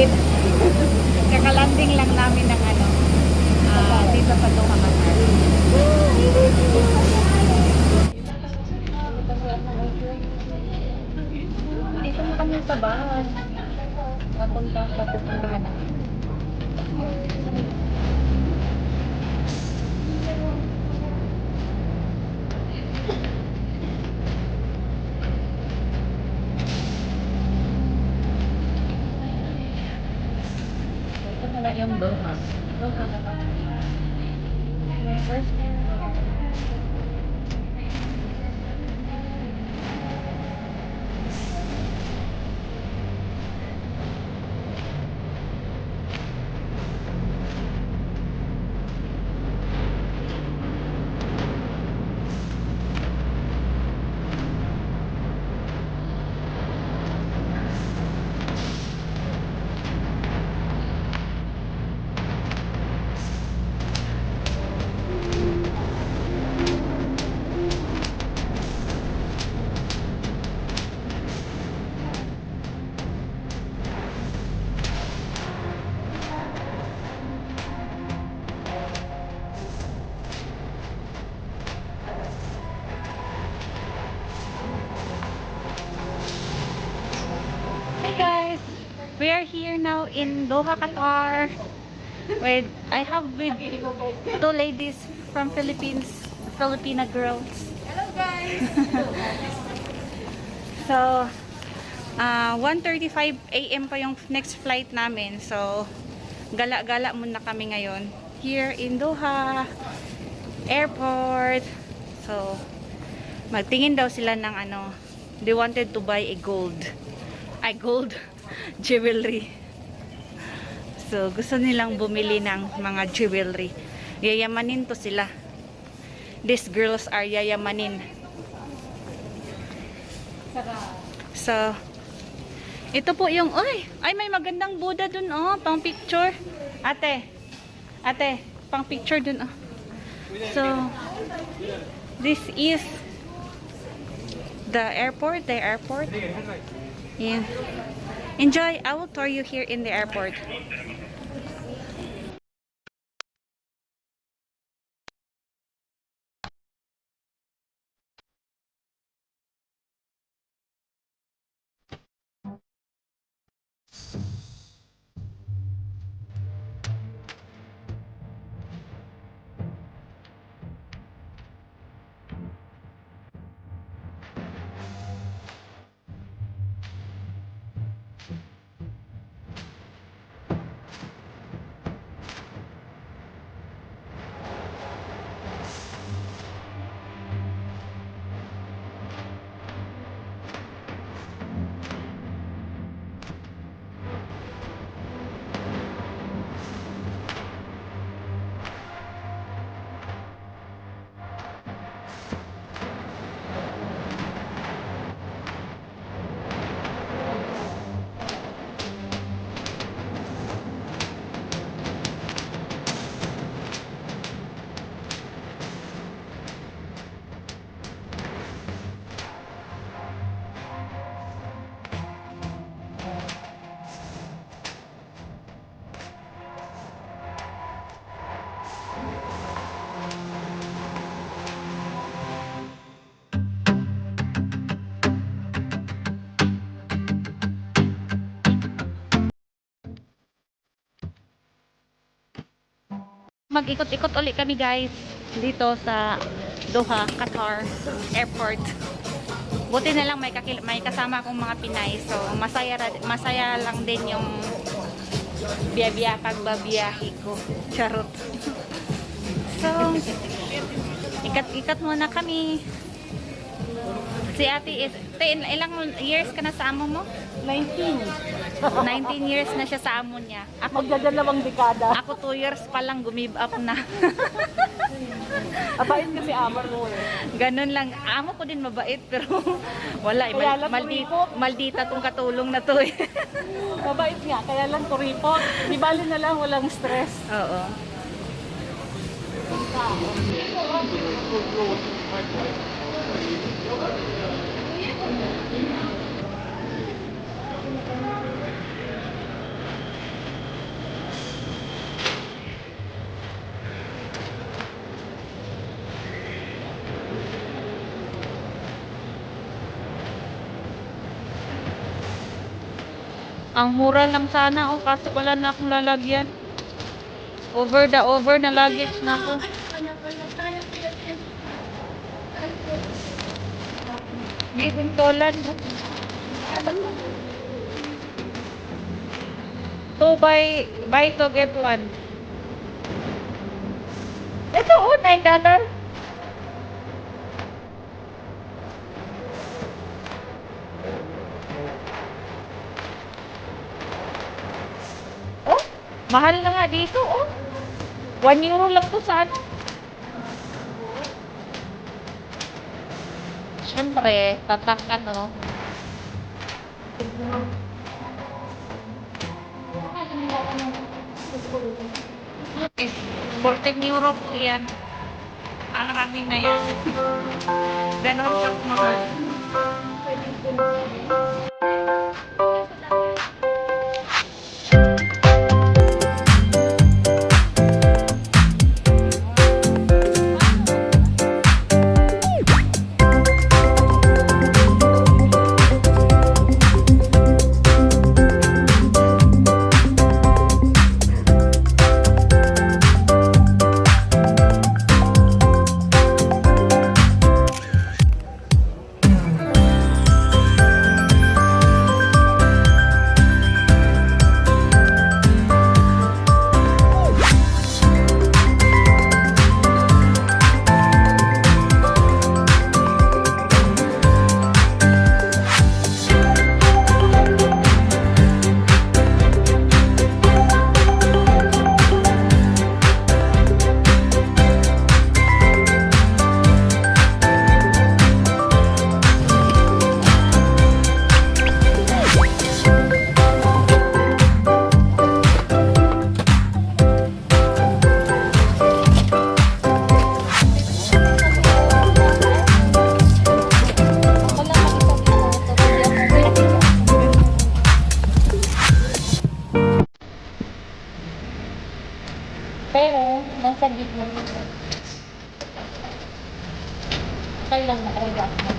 ulit. Kakalanding lang namin ng ano, dito sa Doha, Qatar. Dito na kami sa bahay. Pupuntahan namin. Ito pala yung Doha. Doha na ba? First Hey guys, we are here now in Doha, Qatar. With I have with two ladies from Philippines, Filipina girls. Hello guys. So, 1:35 AM pa yung next flight namin. So, gala-gala muna kami ngayon here in Doha Airport. So, magtingin daw sila ng ano. They wanted to buy a gold jewelry. So, gusto nilang bumili ng mga jewelry. Yayamanin to sila. These girls are yayamanin. So, ito po yung, ay may magandang Buddha dun, pang picture. Ate, pang picture dun, So, this is the airport. Yeah. Enjoy. I will tour you here in the airport. Mag-ikot-ikot ulit kami guys dito sa Doha, Qatar Airport. Buti na lang may kasama akong mga Pinay. So masaya lang din yung pagbabiyahe ko. Charot. So ikat-ikat muna kami. Si ate is, ilang years ka na sa amo mo? 19. 19 years na siya sa amo niya. Magdadalawang dekada. Ako 2 years pa lang give up na. Abait kasi amar mo Ganun lang. Amo ko din mabait pero wala. Maldita tong katulong na to eh. Mabait nga, kaya lang kuripot. Di bali na lang, walang stress. Oo. Ang mura lang sana, oh, kasi wala na akong lalagyan. Over the over na luggage na ako. Ibig tolan. 2 buy 2 get 1. Ito, oh, $9. Oh, mahal na nga dito, oh. €1 lang to sa ano. Siyempre, tatak ano. Is €14 po yan. Ang rami na yan. Ganon siya kumahal. Pero, nasa gitna nito. Kailan nakaligas na?